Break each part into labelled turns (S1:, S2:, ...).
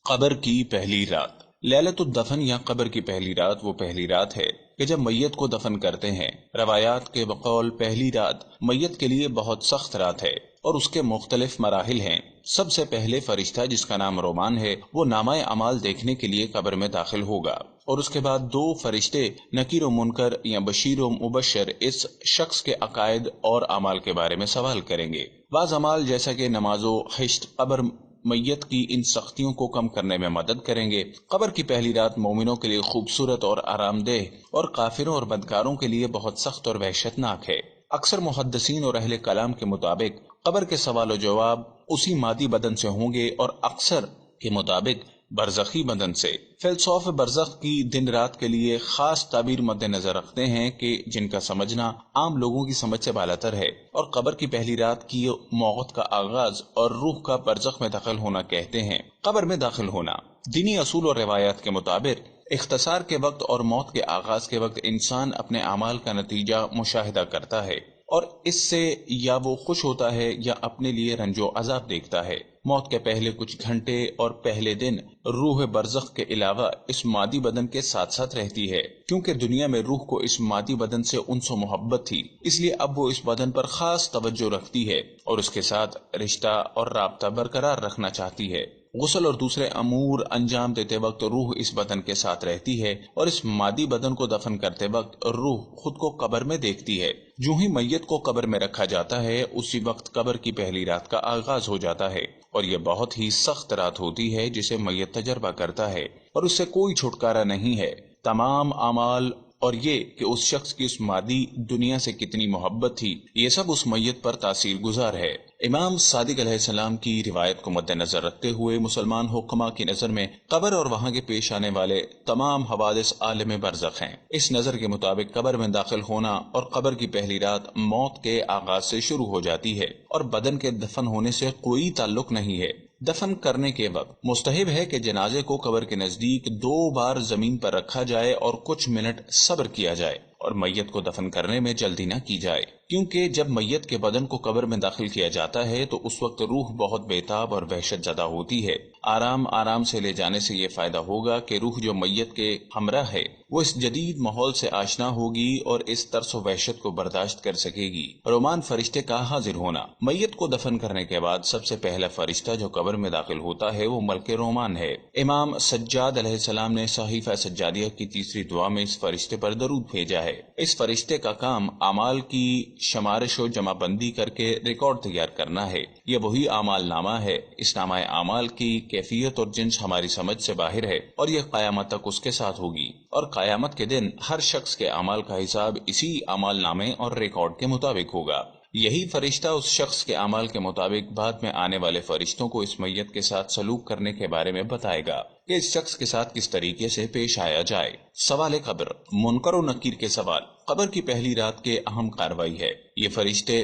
S1: قبر کی پہلی رات لیلۃ الدفن یا قبر کی پہلی رات وہ پہلی رات ہے کہ جب میت کو دفن کرتے ہیں۔ روایات کے بقول پہلی رات میت کے لیے بہت سخت رات ہے اور اس کے مختلف مراحل ہیں۔ سب سے پہلے فرشتہ جس کا نام رومان ہے وہ نامہ اعمال دیکھنے کے لیے قبر میں داخل ہوگا، اور اس کے بعد دو فرشتے نکیر و منکر یا بشیر و مبشر اس شخص کے عقائد اور اعمال کے بارے میں سوال کریں گے۔ بعض اعمال جیسا کہ نماز و حشت قبر میت کی ان سختیوں کو کم کرنے میں مدد کریں گے۔ قبر کی پہلی رات مومنوں کے لیے خوبصورت اور آرام دہ اور کافروں اور بدکاروں کے لیے بہت سخت اور وحشت ناک ہے۔ اکثر محدثین اور اہل کلام کے مطابق قبر کے سوال و جواب اسی مادی بدن سے ہوں گے اور اکثر کے مطابق برزخی بدن سے۔ فلسفہ برزخ کی دن رات کے لیے خاص تعبیر مد نظر رکھتے ہیں کہ جن کا سمجھنا عام لوگوں کی سمجھ سے بالاتر ہے، اور قبر کی پہلی رات کی موت کا آغاز اور روح کا برزخ میں داخل ہونا کہتے ہیں۔ قبر میں داخل ہونا دینی اصول اور روایات کے مطابق اختصار کے وقت اور موت کے آغاز کے وقت انسان اپنے اعمال کا نتیجہ مشاہدہ کرتا ہے، اور اس سے یا وہ خوش ہوتا ہے یا اپنے لیے رنج و عذاب دیکھتا ہے۔ موت کے پہلے کچھ گھنٹے اور پہلے دن روح برزخ کے علاوہ اس مادی بدن کے ساتھ ساتھ رہتی ہے، کیونکہ دنیا میں روح کو اس مادی بدن سے انس و محبت تھی، اس لیے اب وہ اس بدن پر خاص توجہ رکھتی ہے اور اس کے ساتھ رشتہ اور رابطہ برقرار رکھنا چاہتی ہے۔ غسل اور دوسرے امور انجام دیتے وقت روح اس بدن کے ساتھ رہتی ہے، اور اس مادی بدن کو دفن کرتے وقت روح خود کو قبر میں دیکھتی ہے۔ جو ہی میت کو قبر میں رکھا جاتا ہے اسی وقت قبر کی پہلی رات کا آغاز ہو جاتا ہے، اور یہ بہت ہی سخت رات ہوتی ہے جسے میت تجربہ کرتا ہے اور اس سے کوئی چھٹکارا نہیں ہے۔ تمام اعمال اور یہ کہ اس شخص کی اس مادی دنیا سے کتنی محبت تھی، یہ سب اس میت پر تاثیر گزار ہے۔ امام صادق علیہ السلام کی روایت کو مد نظر رکھتے ہوئے مسلمان حکما کی نظر میں قبر اور وہاں کے پیش آنے والے تمام حوادث عالم برزخ ہیں۔ اس نظر کے مطابق قبر میں داخل ہونا اور قبر کی پہلی رات موت کے آغاز سے شروع ہو جاتی ہے اور بدن کے دفن ہونے سے کوئی تعلق نہیں ہے۔ دفن کرنے کے وقت مستحب ہے کہ جنازے کو قبر کے نزدیک 2 بار زمین پر رکھا جائے اور کچھ منٹ صبر کیا جائے اور میت کو دفن کرنے میں جلدی نہ کی جائے، کیونکہ جب میت کے بدن کو قبر میں داخل کیا جاتا ہے تو اس وقت روح بہت بےتاب اور وحشت زدہ ہوتی ہے۔ آرام سے لے جانے سے یہ فائدہ ہوگا کہ روح جو میت کے ہمراہ ہے وہ اس جدید ماحول سے آشنا ہوگی اور اس ترس و وحشت کو برداشت کر سکے گی۔ رومان فرشتے کا حاضر ہونا میت کو دفن کرنے کے بعد سب سے پہلا فرشتہ جو قبر میں داخل ہوتا ہے وہ ملک رومان ہے۔ امام سجاد علیہ السلام نے صحیفہ سجادیہ کی تیسری دعا میں اس فرشتے پر درود بھیجا ہے۔ اس فرشتے کا کام اعمال کی شمارش و جمع بندی کر کے ریکارڈ تیار کرنا ہے۔ یہ وہی اعمال نامہ ہے۔ اس نامہ اعمال کی کیفیت اور جنس ہماری سمجھ سے باہر ہے، اور یہ قیامت تک اس کے ساتھ ہوگی، اور قیامت کے دن ہر شخص کے اعمال کا حساب اسی اعمال نامے اور ریکارڈ کے مطابق ہوگا۔ یہی فرشتہ اس شخص کے اعمال کے مطابق بعد میں آنے والے فرشتوں کو اس میت کے ساتھ سلوک کرنے کے بارے میں بتائے گا کہ اس شخص کے ساتھ کس طریقے سے پیش آیا جائے۔ سوال قبر، منکر و نکیر کے سوال۔ قبر کی پہلی رات کے اہم کاروائی ہے۔ یہ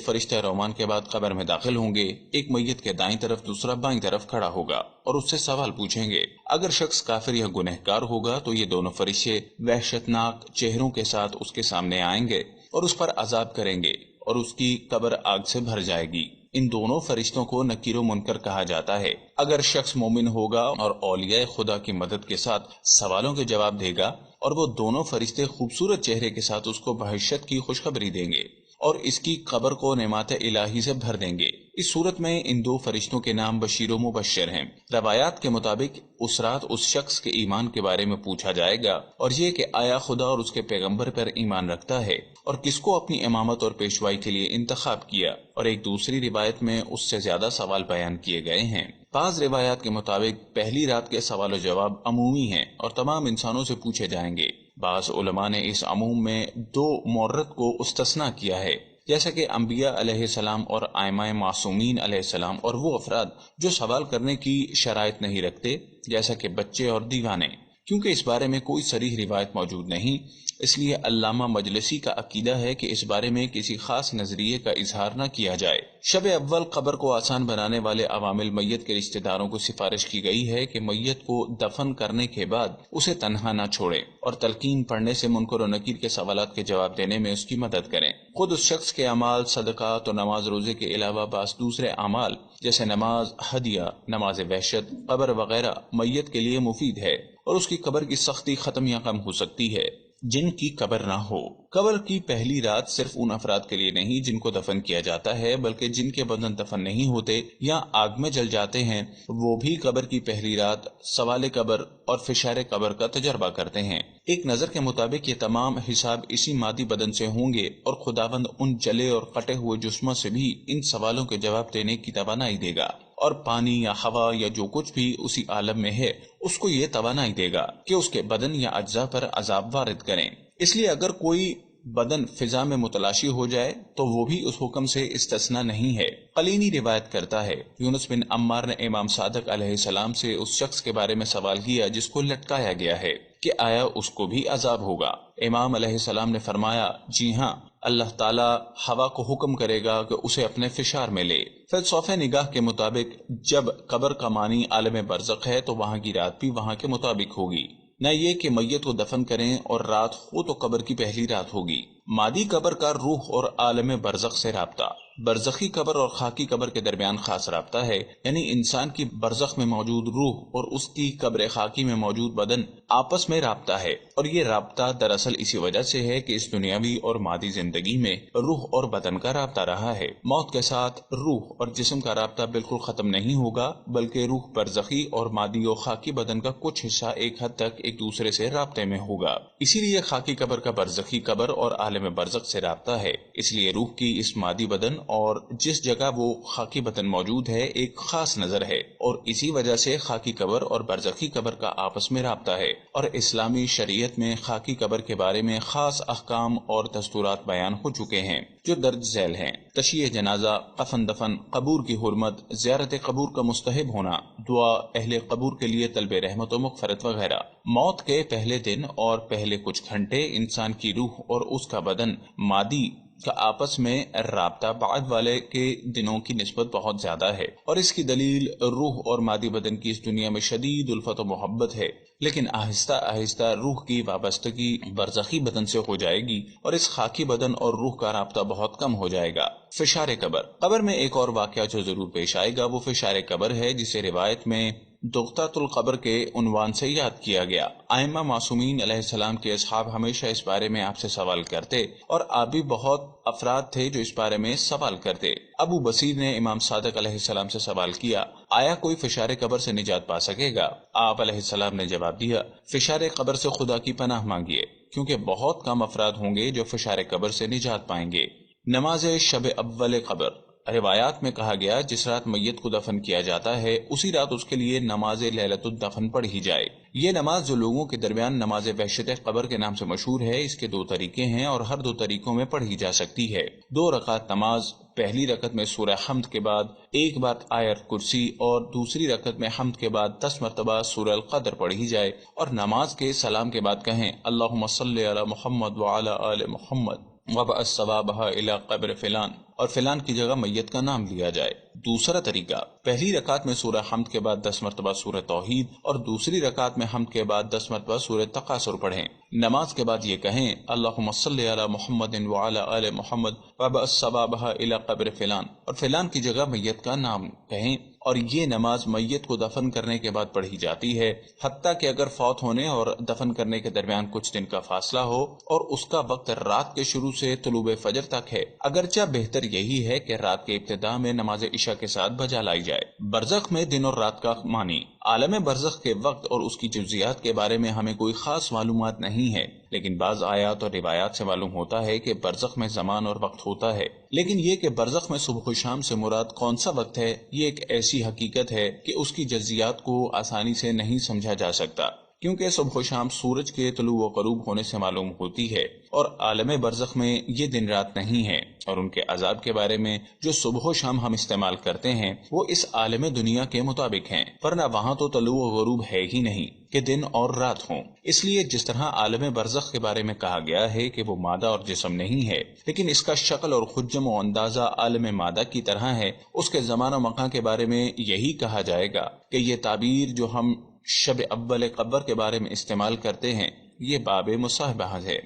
S1: فرشتہ رومان کے بعد قبر میں داخل ہوں گے۔ ایک میت کے دائیں طرف دوسرا بائیں طرف کھڑا ہوگا اور اس سے سوال پوچھیں گے۔ اگر شخص کافر یا گنہگار ہوگا تو یہ دونوں فرشتے وحشتناک چہروں کے ساتھ اس کے سامنے آئیں گے اور اس پر عذاب کریں گے، اور اس کی قبر آگ سے بھر جائے گی۔ ان دونوں فرشتوں کو نکیر و منکر کہا جاتا ہے۔ اگر شخص مومن ہوگا اور اولیاء خدا کی مدد کے ساتھ سوالوں کے جواب دے گا، اور وہ دونوں فرشتے خوبصورت چہرے کے ساتھ اس کو بہشت کی خوشخبری دیں گے اور اس کی قبر کو نعمات الہی سے بھر دیں گے۔ اس صورت میں ان دو فرشتوں کے نام بشیر و مبشر ہیں۔ روایات کے مطابق اس رات اس شخص کے ایمان کے بارے میں پوچھا جائے گا، اور یہ کہ آیا خدا اور اس کے پیغمبر پر ایمان رکھتا ہے اور کس کو اپنی امامت اور پیشوائی کے لیے انتخاب کیا، اور ایک دوسری روایت میں اس سے زیادہ سوال بیان کیے گئے ہیں۔ بعض روایات کے مطابق پہلی رات کے سوال و جواب عمومی ہیں اور تمام انسانوں سے پوچھے جائیں گے۔ بعض علماء نے اس عموم میں 2 مورد کو استثناء کیا ہے، جیسا کہ انبیاء علیہ السلام اور ائمہ معصومین علیہ السلام، اور وہ افراد جو سوال کرنے کی شرائط نہیں رکھتے جیسا کہ بچے اور دیوانے۔ کیونکہ اس بارے میں کوئی صریح روایت موجود نہیں، اس لیے علامہ مجلسی کا عقیدہ ہے کہ اس بارے میں کسی خاص نظریے کا اظہار نہ کیا جائے۔ شب اول قبر کو آسان بنانے والے عوامل میت کے رشتہ داروں کو سفارش کی گئی ہے کہ میت کو دفن کرنے کے بعد اسے تنہا نہ چھوڑیں اور تلقین پڑھنے سے منکر و نکیر کے سوالات کے جواب دینے میں اس کی مدد کریں۔ خود اس شخص کے اعمال، صدقات اور نماز روزے کے علاوہ بعض دوسرے اعمال جیسے نماز، ہدیہ، نماز وحشت، قبر وغیرہ میت کے لیے مفید ہے اور اس کی قبر کی سختی ختم یا کم ہو سکتی ہے جن کی قبر نہ ہو۔ قبر کی پہلی رات صرف ان افراد کے لیے نہیں جن کو دفن کیا جاتا ہے، بلکہ جن کے بدن دفن نہیں ہوتے یا آگ میں جل جاتے ہیں، وہ بھی قبر کی پہلی رات سوال قبر اور فشار قبر کا تجربہ کرتے ہیں۔ ایک نظر کے مطابق یہ تمام حساب اسی مادی بدن سے ہوں گے اور خداوند ان جلے اور کٹے ہوئے جسموں سے بھی ان سوالوں کے جواب دینے کی توانائی دے گا، اور پانی یا ہوا یا جو کچھ بھی اسی عالم میں ہے اس کو یہ توانائی دے گا کہ اس کے بدن یا اجزاء پر عذاب وارد کریں۔ اس لیے اگر کوئی بدن فضا میں متلاشی ہو جائے تو وہ بھی اس حکم سے استثناء نہیں ہے۔ قلینی روایت کرتا ہے، یونس بن عمار نے امام صادق علیہ السلام سے اس شخص کے بارے میں سوال کیا جس کو لٹکایا گیا ہے کہ آیا اس کو بھی عذاب ہوگا؟ امام علیہ السلام نے فرمایا، جی ہاں، اللہ تعالیٰ ہوا کو حکم کرے گا کہ اسے اپنے فشار میں لے۔ فلسفہ نگاہ کے مطابق جب قبر کا معنی عالم برزخ ہے تو وہاں کی رات بھی وہاں کے مطابق ہوگی، نہ یہ کہ میت کو دفن کریں اور رات ہو تو قبر کی پہلی رات ہوگی۔ مادی قبر کا روح اور عالم برزخ سے رابطہ۔ برزخی قبر اور خاکی قبر کے درمیان خاص رابطہ ہے، یعنی انسان کی برزخ میں موجود روح اور اس کی قبر خاکی میں موجود بدن آپس میں رابطہ ہے، اور یہ رابطہ دراصل اسی وجہ سے ہے کہ اس دنیاوی اور مادی زندگی میں روح اور بدن کا رابطہ رہا ہے۔ موت کے ساتھ روح اور جسم کا رابطہ بالکل ختم نہیں ہوگا، بلکہ روح برزخی اور مادی و خاکی بدن کا کچھ حصہ ایک حد تک ایک دوسرے سے رابطے میں ہوگا۔ اسی لیے خاکی قبر کا برزخی قبر اور عالم برزخ سے رابطہ ہے۔ اس لیے روح کی اس مادی بدن اور جس جگہ وہ خاکی بدن موجود ہے ایک خاص نظر ہے، اور اسی وجہ سے خاکی قبر اور برزخی قبر کا آپس میں رابطہ ہے، اور اسلامی شریعت میں خاکی قبر کے بارے میں خاص احکام اور دستورات بیان ہو چکے ہیں جو درج ذیل ہیں۔ تشییع جنازہ، کفن دفن، قبور کی حرمت، زیارت قبور کا مستحب ہونا، دعا اہل قبور کے لیے، طلب رحمت و مغفرت وغیرہ۔ موت کے پہلے دن اور پہلے کچھ گھنٹے انسان کی روح اور اس کا بدن مادی کا آپس میں رابطہ بعد والے کے دنوں کی نسبت بہت زیادہ ہے، اور اس کی دلیل روح اور مادی بدن کی اس دنیا میں شدید الفت و محبت ہے، لیکن آہستہ آہستہ روح کی وابستگی برزخی بدن سے ہو جائے گی اور اس خاکی بدن اور روح کا رابطہ بہت کم ہو جائے گا۔ فشار قبر۔ قبر میں ایک اور واقعہ جو ضرور پیش آئے گا وہ فشار قبر ہے، جسے روایت میں دغتۃ القبر کے عنوان سے یاد کیا گیا۔ ائمہ معصومین علیہ السلام کے اصحاب ہمیشہ اس بارے میں آپ سے سوال کرتے، اور آپ بھی بہت افراد تھے جو اس بارے میں سوال کرتے۔ ابو بصیر نے امام صادق علیہ السلام سے سوال کیا، آیا کوئی فشار قبر سے نجات پا سکے گا؟ آپ علیہ السلام نے جواب دیا، فشار قبر سے خدا کی پناہ مانگیے، کیونکہ بہت کم افراد ہوں گے جو فشار قبر سے نجات پائیں گے۔ نماز شب اول قبر۔ روایات میں کہا گیا جس رات میت کو دفن کیا جاتا ہے اسی رات اس کے لیے نماز لیلۃ الدفن پڑھی جائے۔ یہ نماز جو لوگوں کے درمیان نماز وحشت قبر کے نام سے مشہور ہے، اس کے دو طریقے ہیں اور ہر دو طریقوں میں پڑھی جا سکتی ہے۔ 2 رکعت نماز، پہلی رکعت میں سورہ حمد کے بعد ایک بار آیت کرسی اور دوسری رکعت میں حمد کے بعد 10 مرتبہ سورہ القدر پڑھی جائے، اور نماز کے سلام کے بعد کہیں اللہم صلی علی محمد وعلی آل محمد وبعث ثوابها الی قبر فلان، اور فلان کی جگہ میت کا نام لیا جائے۔ دوسرا طریقہ، پہلی رکعت میں سورہ حمد کے بعد 10 مرتبہ سورہ توحید اور دوسری رکعت میں حمد کے بعد 10 مرتبہ سورہ تکاثر پڑھیں۔ نماز کے بعد یہ کہیں اللہم صلی علی محمد وعلی آل محمد وبعث ثوابها الی قبر فلان، اور فلان کی جگہ میت کا نام کہیں، اور یہ نماز میت کو دفن کرنے کے بعد پڑھی جاتی ہے، حتیٰ کہ اگر فوت ہونے اور دفن کرنے کے درمیان کچھ دن کا فاصلہ ہو اور اس کا وقت رات کے شروع سے طلوع فجر تک ہے، اگرچہ بہتر یہی ہے کہ رات کے ابتدا میں نماز عشاء کے ساتھ بجا لائی جائے۔ برزخ میں دن اور رات کا معنی۔ عالم برزخ کے وقت اور اس کی جزیات کے بارے میں ہمیں کوئی خاص معلومات نہیں ہے، لیکن بعض آیات اور روایات سے معلوم ہوتا ہے کہ برزخ میں زمان اور وقت ہوتا ہے، لیکن یہ کہ برزخ میں صبح و شام سے مراد کون سا وقت ہے، یہ ایک ایسی حقیقت ہے کہ اس کی جزیات کو آسانی سے نہیں سمجھا جا سکتا، کیونکہ صبح و شام سورج کے طلوع و غروب ہونے سے معلوم ہوتی ہے، اور عالم برزخ میں یہ دن رات نہیں ہے، اور ان کے عذاب کے بارے میں جو صبح و شام ہم استعمال کرتے ہیں وہ اس عالم دنیا کے مطابق ہیں، ورنہ وہاں تو طلوع و غروب ہے ہی نہیں کہ دن اور رات ہوں۔ اس لیے جس طرح عالم برزخ کے بارے میں کہا گیا ہے کہ وہ مادہ اور جسم نہیں ہے، لیکن اس کا شکل اور حجم و اندازہ عالم مادہ کی طرح ہے، اس کے زمان و مکان کے بارے میں یہی کہا جائے گا کہ یہ تعبیر جو ہم شب اول قبر کے بارے میں استعمال کرتے ہیں یہ باب مصاحبہ ہے۔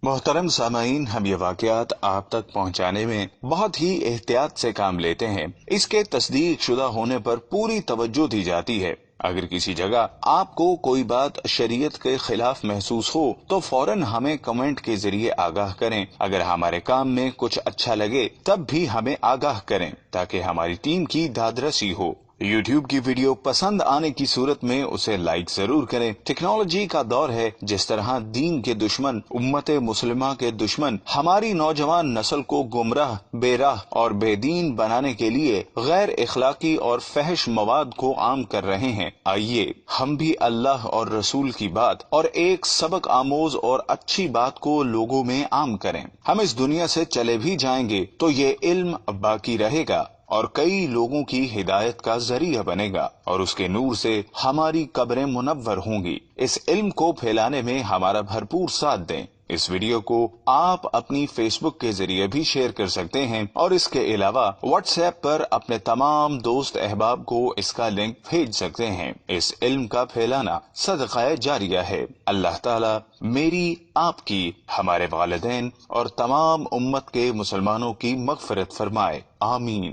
S1: محترم سامعین، ہم یہ واقعات آپ تک پہنچانے میں بہت ہی احتیاط سے کام لیتے ہیں۔ اس کے تصدیق شدہ ہونے پر پوری توجہ دی جاتی ہے۔ اگر کسی جگہ آپ کو کوئی بات شریعت کے خلاف محسوس ہو تو فوراً ہمیں کمنٹ کے ذریعے آگاہ کریں۔ اگر ہمارے کام میں کچھ اچھا لگے تب بھی ہمیں آگاہ کریں تاکہ ہماری ٹیم کی دادرسی ہو۔ یوٹیوب کی ویڈیو پسند آنے کی صورت میں اسے لائک ضرور کریں۔ ٹیکنالوجی کا دور ہے، جس طرح دین کے دشمن، امت مسلمہ کے دشمن ہماری نوجوان نسل کو گمراہ، بے راہ اور بے دین بنانے کے لیے غیر اخلاقی اور فحش مواد کو عام کر رہے ہیں۔ آئیے ہم بھی اللہ اور رسول کی بات اور ایک سبق آموز اور اچھی بات کو لوگوں میں عام کریں۔ ہم اس دنیا سے چلے بھی جائیں گے تو یہ علم باقی رہے گا اور کئی لوگوں کی ہدایت کا ذریعہ بنے گا، اور اس کے نور سے ہماری قبریں منور ہوں گی۔ اس علم کو پھیلانے میں ہمارا بھرپور ساتھ دیں۔ اس ویڈیو کو آپ اپنی فیس بک کے ذریعے بھی شیئر کر سکتے ہیں، اور اس کے علاوہ واٹس ایپ پر اپنے تمام دوست احباب کو اس کا لنک بھیج سکتے ہیں۔ اس علم کا پھیلانا صدقہ جاریہ ہے۔ اللہ تعالی میری، آپ کی، ہمارے والدین اور تمام امت کے مسلمانوں کی مغفرت فرمائے، آمین۔